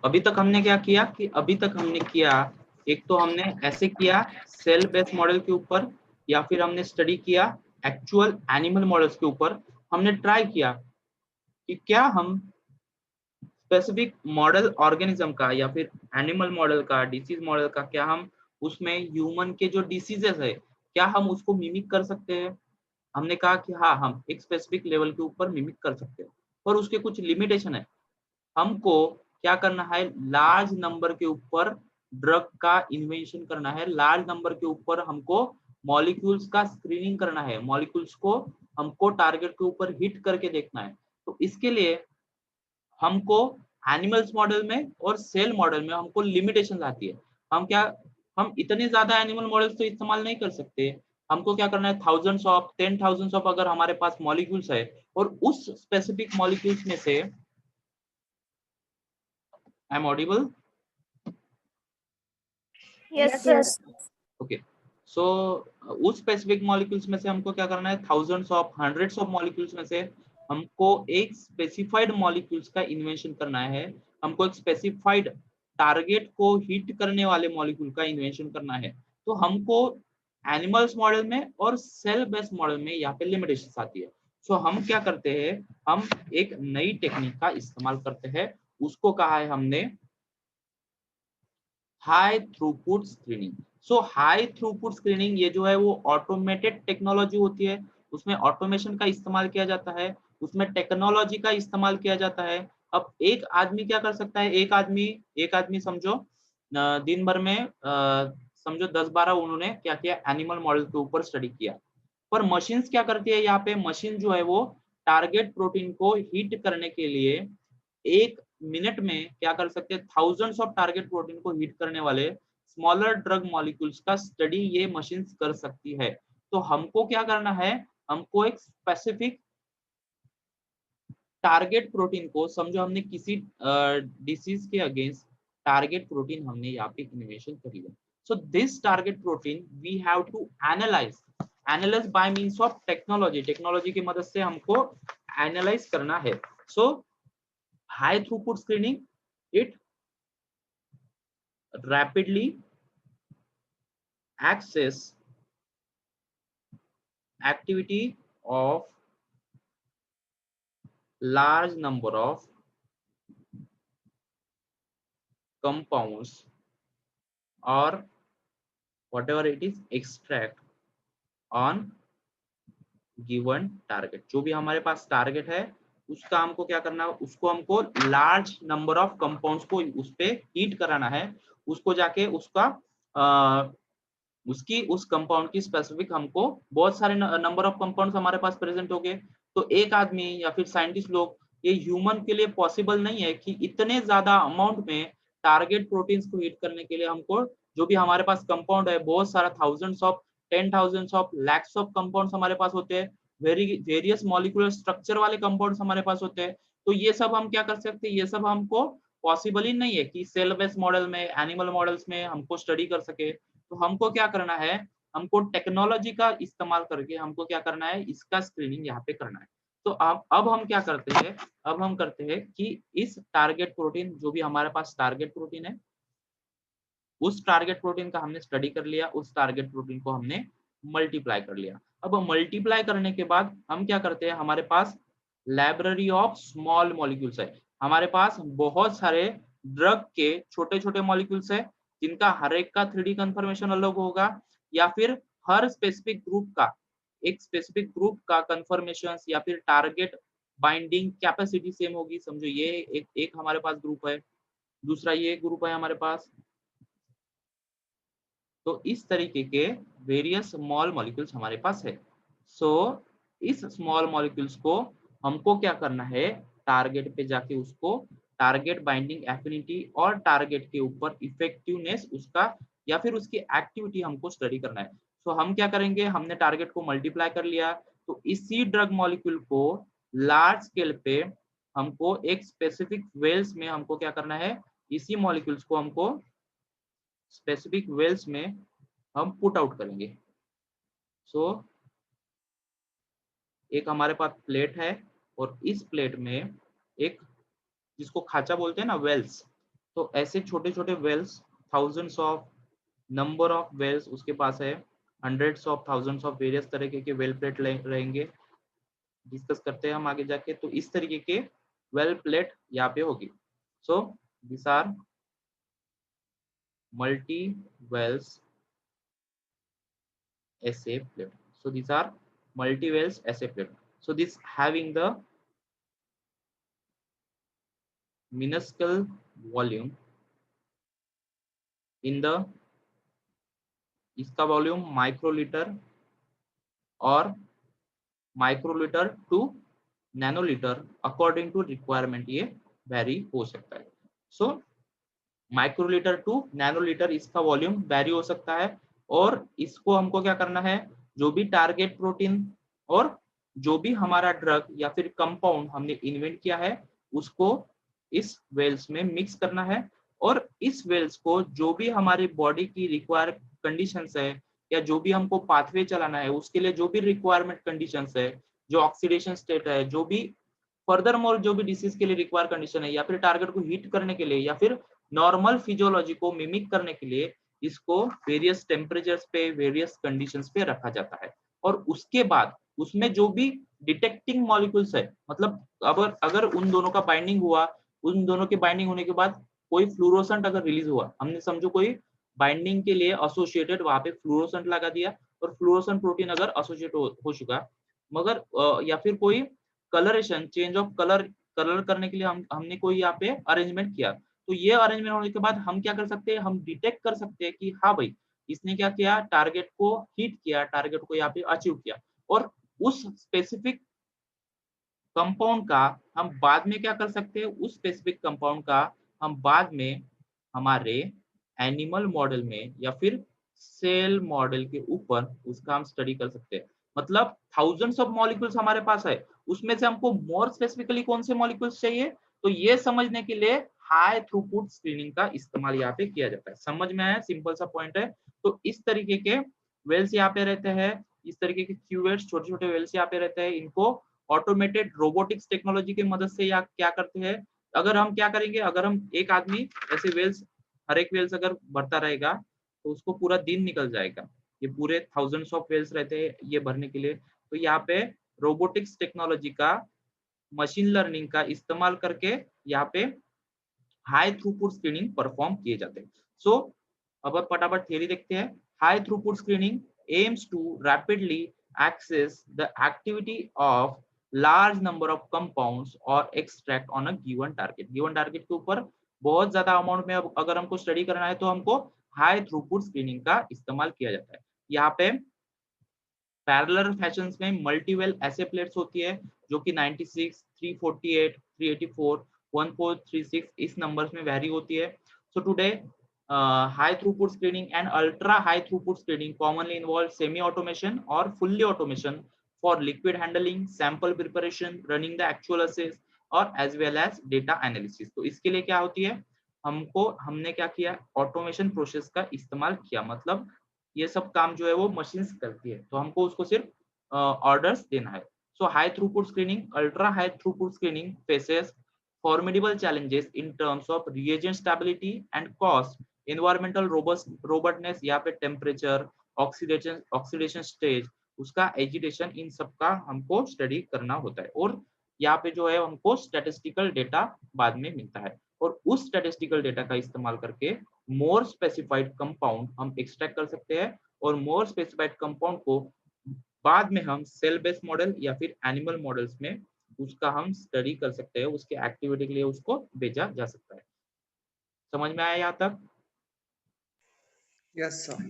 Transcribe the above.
अभी तक हमने क्या किया कि अभी तक हमने किया, एक तो हमने ऐसे किया सेल बेस्ड मॉडल के ऊपर, या फिर हमने स्टडी किया एक्चुअल एनिमल मॉडल्स के ऊपर। हमने ट्राई किया कि क्या हम स्पेसिफिक मॉडल ऑर्गेनिज्म का या फिर एनिमल मॉडल का, डिसीज मॉडल का, क्या हम उसमें ह्यूमन के जो डिसीजेस है क्या हम उसको मिमिक कर सकते हैं। हमने कहा कि हाँ, हम एक स्पेसिफिक लेवल के ऊपर मिमिक कर सकते हैं, पर उसके कुछ लिमिटेशन है। हमको क्या करना है, लार्ज नंबर के ऊपर ड्रग का इन्वेंशन करना है, लार्ज नंबर के ऊपर हमको मॉलिक्यूल्स का स्क्रीनिंग करना है, मॉलिक्यूल्स को हमको टारगेट के ऊपर हिट करके देखना है। तो इसके लिए हमको एनिमल्स मॉडल में और सेल मॉडल में हमको लिमिटेशन आती है। हम इतने ज्यादा एनिमल मॉडल्स तो इस्तेमाल नहीं कर सकते। हमको क्या करना है, थाउजेंड्स ऑफ 10,000 ऑफ अगर हमारे पास मॉलिक्यूल्स है और उस स्पेसिफिक मॉलिक्यूल्स में से, I am audible? Yes, sir. Okay. So उस स्पेसिफिक मॉलिक्यूल्स में से हमको क्या करना है, thousands of hundreds of molecules में से हमको एक स्पेसिफाइड मॉलिक्यूल्स का इन्वेंशन करना है। हमको एक स्पेसिफाइड टारगेट को हिट करने वाले मॉलिक्यूल का इन्वेंशन करना है। तो हमको एनिमल्स मॉडल में और सेल बेस्ड मॉडल में यहाँ पे लिमिटेशन आती है। हम क्या करते हैं, हम एक नई टेक्निक का इस्तेमाल करते हैं, उसको कहा है हमने high throughput screening. High throughput screening ये जो है वो ऑटोमेटेड टेक्नोलॉजी होती है, उसमें ऑटोमेशन का इस्तेमाल किया जाता है, उसमें टेक्नोलॉजी का इस्तेमाल किया जाता है। अब एक आदमी क्या कर सकता है, एक आदमी समझो दिन भर में समझो 10-12 उन्होंने क्या किया, एनिमल मॉडल के ऊपर स्टडी किया। पर मशीन्स क्या करती है, यहाँ पे मशीन जो है वो टारगेट प्रोटीन को हिट करने के लिए 1 मिनट में क्या कर सकते हैं, थाउजेंड्स ऑफ टारगेट प्रोटीन को हिट करने वाले स्मॉलर ड्रग मॉलिक्यूल्स का स्टडी ये मशीन कर सकती है। तो हमको क्या करना है, हमको एक स्पेसिफिक टारगेट प्रोटीन को, समझो हमने किसी डिसीज के अगेंस्ट टारगेट प्रोटीन हमने यहाँ पे इन्वेंशन कर लिया। So this target protein we have to analyse by means of technology की मदद से हमको एनालाइज करना है। So high throughput screening, it rapidly access activity of large number of compounds or whatever it is extract on given target। जो भी हमारे पास target है उसका हमको क्या करना है, उसको हमको लार्ज नंबर ऑफ कंपाउंड्स को उस पे हीट कराना है, उसको जाके उसकी उस कंपाउंड की स्पेसिफिक हमको बहुत सारे नंबर ऑफ कंपाउंड्स हमारे पास प्रेजेंट हो गए। तो एक आदमी या फिर साइंटिस्ट लोग, ये ह्यूमन के लिए पॉसिबल नहीं है कि इतने ज्यादा अमाउंट में टारगेट प्रोटीन्स को हिट करने के लिए हमको, जो भी हमारे पास कंपाउंड है बहुत सारा, thousands of 10,000 of lakhs of compounds हमारे पास होते हैं, वेरियस मॉलिक्यूलर स्ट्रक्चर वाले कंपाउंड्स हमारे पास होते हैं। तो ये सब हम क्या कर सकते हैं, ये सब हमको पॉसिबल ही नहीं है कि सेल बेस्ड मॉडल में, एनिमल मॉडल्स में हमको स्टडी कर सके। तो हमको क्या करना है, हमको टेक्नोलॉजी का इस्तेमाल करके हमको क्या करना है, इसका स्क्रीनिंग यहाँ पे करना है। तो अब हम क्या करते हैं, अब हम करते हैं कि इस टारगेट प्रोटीन, जो भी हमारे पास टारगेट प्रोटीन है, उस टारगेट प्रोटीन का हमने स्टडी कर लिया, उस टारगेट प्रोटीन को हमने मल्टीप्लाई कर लिया। अब मल्टीप्लाई करने के बाद हम क्या करते हैं, हमारे पास लाइब्रेरी ऑफ स्मॉल मॉलिक्यूल्स है, हमारे पास बहुत सारे ड्रग के छोटे छोटे मॉलिक्यूल्स है, जिनका हर एक का 3D कंफर्मेशन अलग होगा, या फिर हर स्पेसिफिक ग्रुप का, एक स्पेसिफिक ग्रुप का कंफर्मेशन या फिर टारगेट बाइंडिंग कैपेसिटी सेम होगी। समझो ये एक हमारे पास ग्रुप है, दूसरा ये ग्रुप है हमारे पास। तो इस तरीके के वेरियस स्मॉल मॉलिक्यूल्स हमारे पास है। सो इस स्मॉल मॉलिक्यूल्स को हमको क्या करना है, टारगेट पे जाके उसको टारगेट बाइंडिंग एफिनिटी और टारगेट के ऊपर इफेक्टिवनेस उसका या फिर उसकी एक्टिविटी हमको स्टडी करना है। सो हम क्या करेंगे, हमने टारगेट को मल्टीप्लाई कर लिया, तो इसी ड्रग मॉलिक्यूल को लार्ज स्केल पे हमको एक स्पेसिफिक वेल्स में हमको क्या करना है, इसी मॉलिक्यूल्स को हमको स्पेसिफिक वेल्स में हम पुट आउट करेंगे। सो एक हमारे पास प्लेट है और इस प्लेट में एक, जिसको खाचा बोलते हैं ना, वेल्स, तो ऐसे छोटे छोटे wells, thousands of number of wells उसके पास है, hundreds of thousands of various तरीके के वेल प्लेट रहेंगे, डिस्कस करते हैं हम आगे जाके। तो इस तरीके के वेल प्लेट यहाँ पे होगी। So this are multi wells essay plate. So these are multi wells essay plate. So this having the minuscule volume in the, इसका वॉल्यूम माइक्रोलीटर और microlitre to nanolitre according to requirement ये vary हो सकता है। सो microlitre to नैनोलीटर इसका volume very हो सकता है। और इसको हमको क्या करना है, जो भी टारगेट प्रोटीन और जो भी हमारा ड्रग या फिर कंपाउंड हमने इन्वेंट किया है उसको इस वेल्स में मिक्स करना है। और इस वेल्स को जो भी हमारी बॉडी की रिक्वायर कंडीशंस है या जो भी हमको पाथवे चलाना है उसके लिए जो भी रिक्वायरमेंट कंडीशंस है, जो ऑक्सीडेशन स्टेट है, जो भी फर्दर मोर जो भी डिसीज के लिए रिक्वायर कंडीशन है या फिर टारगेट को हिट करने के लिए या फिर नॉर्मल फिजियोलॉजी को मिमिक करने के लिए इसको वेरियस टेम्परेचर्स पे, वेरियस कंडीशंस पे रखा जाता है। और उसके बाद उसमें जो भी डिटेक्टिंग मॉलिक्यूल्स है, मतलब अगर उन दोनों का बाइंडिंग हुआ, उन दोनों के बाइंडिंग होने के बाद कोई फ्लोरोसेंट अगर रिलीज हुआ, हमने समझो कोई बाइंडिंग के लिए एसोसिएटेड वहां पे फ्लोरोसेंट लगा दिया और फ्लोरोसेंट प्रोटीन अगर एसोसिएट हो चुका, मगर या फिर कोई कलरेशन, चेंज ऑफ कलर करने के लिए हमने कोई यहाँ पे अरेंजमेंट किया, तो ये अरेंजमेंट होने के बाद हम क्या कर सकते हैं, हम डिटेक्ट कर सकते हैं कि हाँ भाई इसने क्या किया, टारगेट को हिट किया, टारगेट को यहाँ पे अचीव किया। और उस स्पेसिफिक कंपाउंड का हम बाद में क्या कर सकते हैं, उस स्पेसिफिक कंपाउंड का हम बाद में हमारे एनिमल मॉडल में या फिर सेल मॉडल के ऊपर उसका हम स्टडी कर सकते हैं। मतलब थाउजेंड्स ऑफ मॉलिक्यूल्स हमारे पास है, उसमें से हमको मोर स्पेसिफिकली कौन से मॉलिक्यूल्स चाहिए, तो ये समझने के लिए हाई थ्रूपुट स्क्रीनिंग का इस्तेमाल यहाँ पे किया जाता है। समझ में आया, सिंपल सा पॉइंट है। तो इस तरीके के वेल्स यहाँ पे रहते हैं, इस तरीके के क्यूवेट्स, छोटे छोटे वेल्स यहाँ पे रहते हैं। इनको ऑटोमेटेड रोबोटिक्स टेक्नोलॉजी की मदद से या क्या करते हैं, अगर हम क्या करेंगे, अगर हम एक आदमी ऐसे वेल्स, हर एक वेल्स अगर भरता रहेगा तो उसको पूरा दिन निकल जाएगा। ये पूरे थाउजेंड्स ऑफ वेल्स रहते हैं ये भरने के लिए। तो यहाँ पे रोबोटिक्स टेक्नोलॉजी का, मशीन लर्निंग का इस्तेमाल करके यहाँ पे हाई थ्रूपुट स्क्रीनिंग परफॉर्म किए जाते हैं। सो अब फटाफट थियरी देखते हैं। High throughput screening aims to rapidly access the activity of large number of compounds or extract on a given target। given target के ऊपर बहुत ज्यादा अमाउंट में अगर हमको स्टडी करना है तो हमको हाई थ्रूपुट स्क्रीनिंग का इस्तेमाल किया जाता है। यहाँ पे पैरेलल फैशंस में मल्टीवेल ऐसे प्लेट्स होती है जो कि 96, 348, 384, 1436 इस नंबर्स में वेरी होती है। So today high throughput screening and ultra high throughput screening commonly involve semi automation or fully automation for liquid handling, sample preparation, running the actual assays और as well as data analysis। तो इसके लिए क्या होती है, हमने क्या किया, ऑटोमेशन प्रोसेस का इस्तेमाल किया। मतलब ये सब काम जो है वो मशीन्स करती है, तो हमको उसको सिर्फ ऑर्डर्स देना है। So high throughput screening, ultra high throughput screening faces formidable challenges in terms of reagent stability and cost, environmental robustness, यहाँ पे टेम्परेचर, ऑक्सीडेशन स्टेज, उसका एजिटेशन, इन सब का हमको स्टडी करना होता है। और यहाँ पे जो है हमको स्टैटिस्टिकल डेटा बाद में मिलता है और उस स्टैटिस्टिकल डेटा का इस्तेमाल करके मोर स्पेसिफाइड कंपाउंड हम एक्सट्रैक्ट कर सकते हैं और मोर स्पेसिफाइड कंपाउंड को बाद में हम सेल बेस्ड मॉडल या फिर एनिमल मॉडल्स में उसका हम स्टडी कर सकते हैं, उसके एक्टिविटी के लिए उसको भेजा जा सकता है। समझ में आया यहाँ तक? Yes sir.